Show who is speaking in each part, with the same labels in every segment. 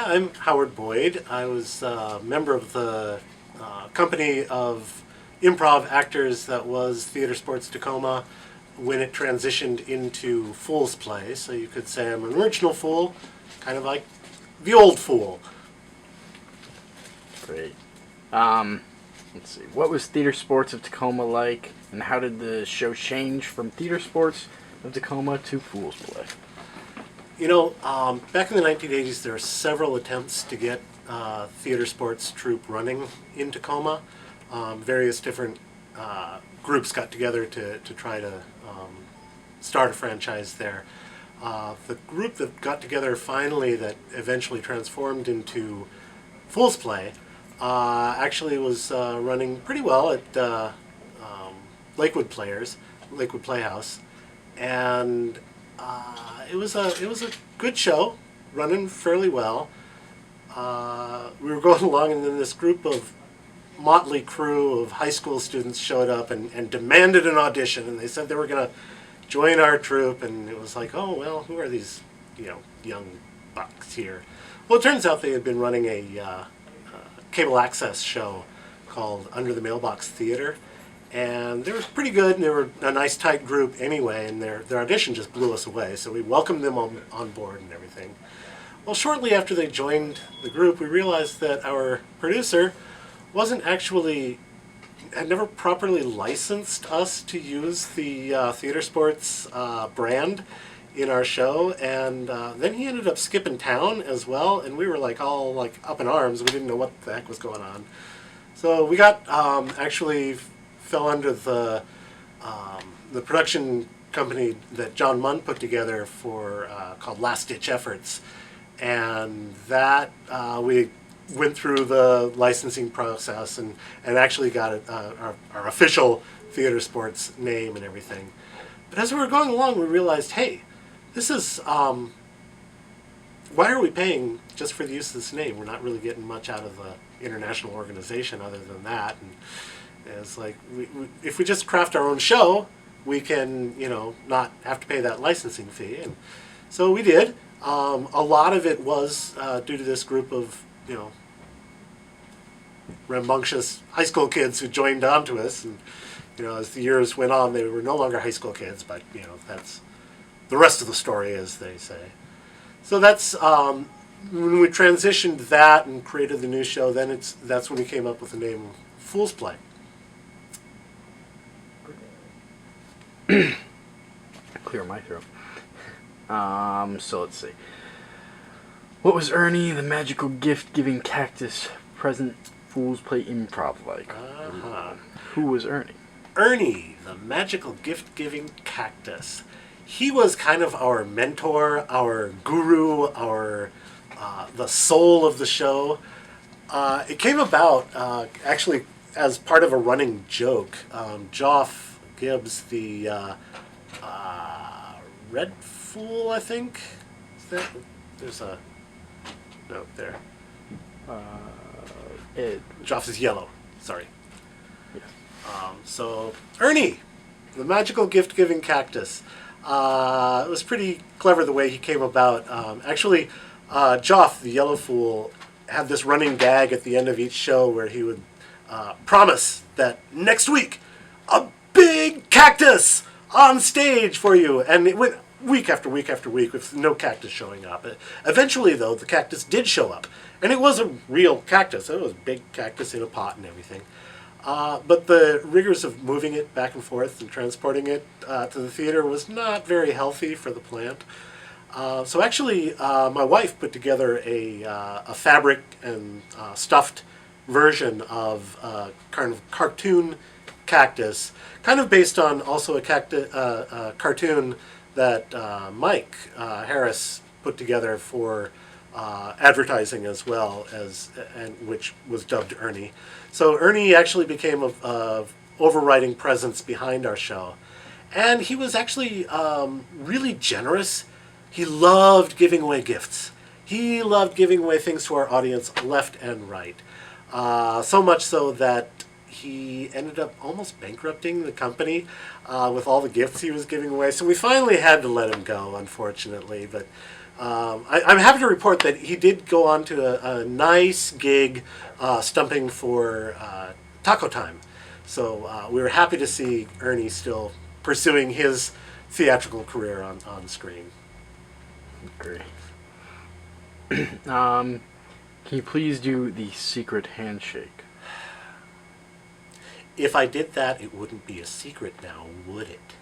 Speaker 1: I'm Howard Boyd. I was a member of the company of improv actors that was Theater Sports Tacoma when it transitioned into Foolsplay. So you could say I'm an original fool, kind of like the old fool.
Speaker 2: Great. Let's see. What was Theater Sports of Tacoma like, and how did the show change from Theater Sports of Tacoma to Foolsplay?
Speaker 1: Back in the 1980s, there were several attempts to get theater sports troupe running in Tacoma. Various different groups got together to try to start a franchise there. The group that got together finally that eventually transformed into Foolsplay actually was running pretty well at Lakewood Playhouse, and it was a good show, running fairly well. We were going along, and then this group of motley crew of high school students showed up and demanded an audition, and they said they were going to join our troupe, and it was like, oh well, who are these young bucks here? Well, it turns out they had been running a cable access show called Under the Mailbox Theater, and they were pretty good, and they were a nice tight group anyway, and their audition just blew us away, so we welcomed them on board and everything. Well, shortly after they joined the group, we realized that our producer had never properly licensed us to use the Theater Sports brand in our show, and then he ended up skipping town as well, and we were all up in arms. We didn't know what the heck was going on. So we got actually fell under the production company that John Munn put together for called Last Ditch Efforts, and that we went through the licensing process and actually got our official Theater Sports name and everything. But as we were going along, we realized, hey, this is why are we paying just for the use of this name? We're not really getting much out of the international organization other than that. And it's like, if we just craft our own show, we can, not have to pay that licensing fee. And so we did. A lot of it was due to this group of, rambunctious high school kids who joined onto us. And, as the years went on, they were no longer high school kids, but, that's the rest of the story, as they say. So that's, when we transitioned that and created the new show, then that's when we came up with the name Foolsplay.
Speaker 2: Clear my throat. So let's see. What was Ernie, the magical gift-giving cactus, present Foolsplay improv like? Who was Ernie?
Speaker 1: Ernie, the magical gift-giving cactus. He was kind of our mentor, our guru, the soul of the show. It came about actually as part of a running joke. Joff Gibbs, the Red Fool, I think. There's a note there. Joff is yellow. Sorry.
Speaker 2: Yeah.
Speaker 1: So Ernie, the magical gift-giving cactus. It was pretty clever the way he came about. Actually, Joff, the yellow fool, had this running gag at the end of each show where he would promise that next week, a big cactus on stage for you. And it went week after week after week with no cactus showing up. Eventually, though, the cactus did show up. And it was a real cactus. It was a big cactus in a pot and everything. But the rigors of moving it back and forth and transporting it to the theater was not very healthy for the plant. So actually, my wife put together a fabric and stuffed version of kind of cartoon cactus, kind of based on also a cartoon that Mike Harris put together for advertising as well, and which was dubbed Ernie. So Ernie actually became a overriding presence behind our show, and he was actually really generous. He loved giving away gifts. He loved giving away things to our audience left and right. So much so that he ended up almost bankrupting the company with all the gifts he was giving away. So we finally had to let him go, unfortunately. But I'm happy to report that he did go on to a nice gig stumping for Taco Time. So we were happy to see Ernie still pursuing his theatrical career on screen.
Speaker 2: Great. Can you please do the secret handshake?
Speaker 1: If I did that, it wouldn't be a secret now, would it?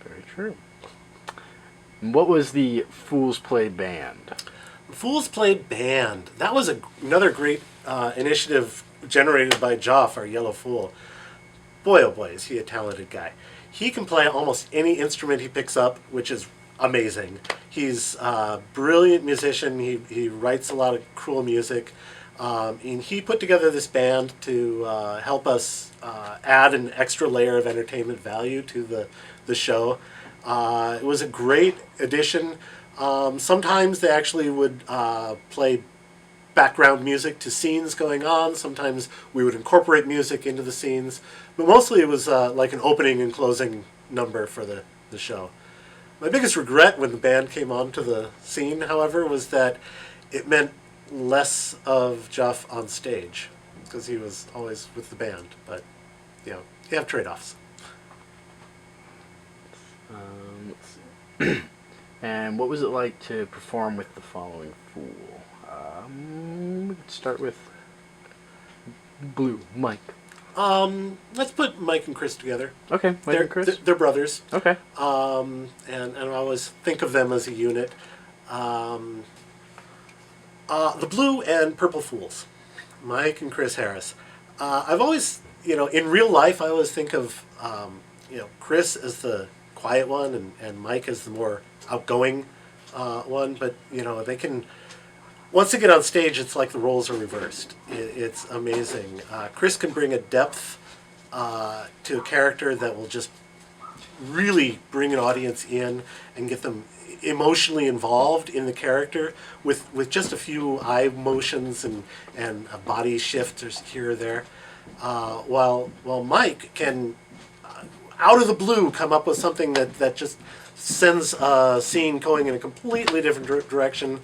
Speaker 2: Very true. What was the Foolsplay band?
Speaker 1: Foolsplay Band. That was another great initiative generated by Joff, our yellow fool. Boy, oh boy, is he a talented guy. He can play almost any instrument he picks up, which is amazing. He's a brilliant musician. He writes a lot of cool music. And he put together this band to help us add an extra layer of entertainment value to the show. It was a great addition. Sometimes they actually would play background music to scenes going on. Sometimes we would incorporate music into the scenes. But mostly it was like an opening and closing number for the show. My biggest regret when the band came onto the scene, however, was that it meant less of Jeff on stage, because he was always with the band. But, you know, you have trade-offs.
Speaker 2: Let's see. And what was it like to perform with the following fool? We could start with Blue, Mike.
Speaker 1: Let's put Mike and Chris together.
Speaker 2: Okay, Mike and Chris.
Speaker 1: They're brothers.
Speaker 2: Okay.
Speaker 1: And I always think of them as a unit. The Blue and Purple Fools, Mike and Chris Harris. I've always, in real life, I always think of, Chris as the quiet one and Mike as the more outgoing one. But, they can, once they get on stage, it's like the roles are reversed. It's amazing. Chris can bring a depth to a character that will just really bring an audience in and get them emotionally involved in the character with just a few eye motions and a body shift here or there. While Mike can, out of the blue, come up with something that just sends a scene going in a completely different direction,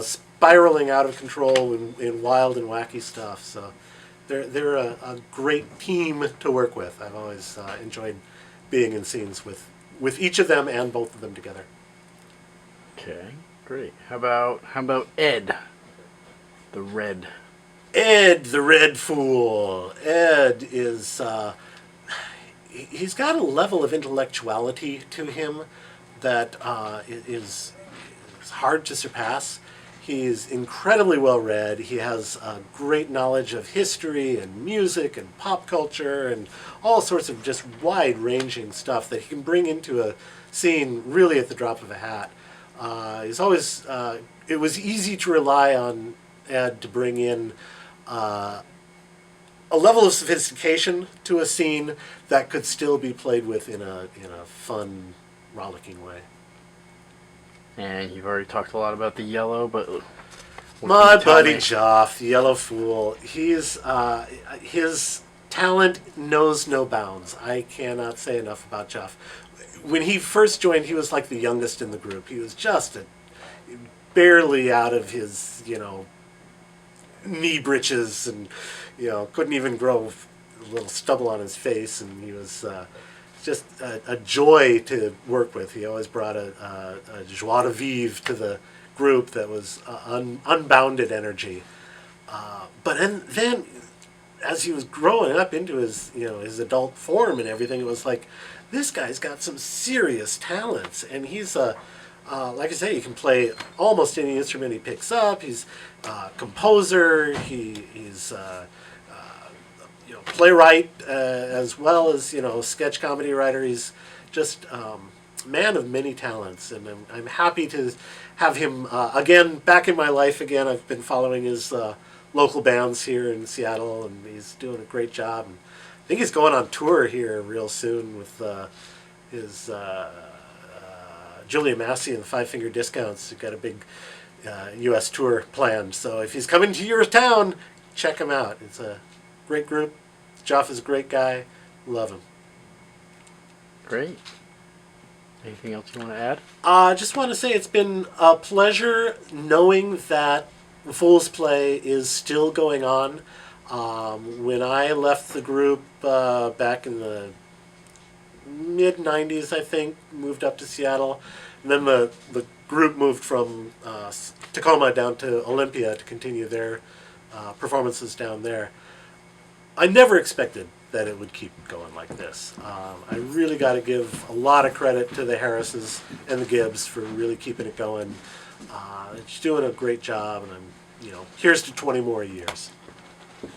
Speaker 1: spiraling out of control in wild and wacky stuff. So they're a great team to work with. I've always enjoyed being in scenes with each of them and both of them together.
Speaker 2: Okay, great. How about Ed, the Red?
Speaker 1: Ed, the Red Fool. Ed is he's got a level of intellectuality to him that is hard to surpass. He's incredibly well read. He has a great knowledge of history and music and pop culture and all sorts of just wide-ranging stuff that he can bring into a scene really at the drop of a hat. He's always, it was easy to rely on Ed to bring in a level of sophistication to a scene that could still be played with in a fun, rollicking way.
Speaker 2: And you've already talked a lot about the yellow, but
Speaker 1: my buddy Joff, the Yellow Fool, he's his talent knows no bounds. I cannot say enough about Joff. When he first joined, he was like the youngest in the group. He was just barely out of his, knee breeches and, couldn't even grow a little stubble on his face. And he was just a joy to work with. He always brought a joie de vivre to the group that was unbounded energy. But then, as he was growing up into his, his adult form and everything, it was like, this guy's got some serious talents, and he's like I say, he can play almost any instrument he picks up. He's a composer. He's playwright as well as sketch comedy writer. He's just man of many talents, and I'm happy to have him again back in my life again. I've been following his local bands here in Seattle, and he's doing a great job. And I think he's going on tour here real soon with his Julia Massey and the Five Finger Discounts. He's got a big U.S. tour planned. So if he's coming to your town, check him out. It's a great group. Joff is a great guy. Love him.
Speaker 2: Great. Anything else you want to add?
Speaker 1: I just want to say it's been a pleasure knowing that Foolsplay is still going on. When I left the group back in the mid 90s, I think, moved up to Seattle, and then the group moved from Tacoma down to Olympia to continue their performances down there. I never expected that it would keep going like this. I really got to give a lot of credit to the Harrises and the Gibbs for really keeping it going. It's doing a great job, and I'm, here's to 20 more years.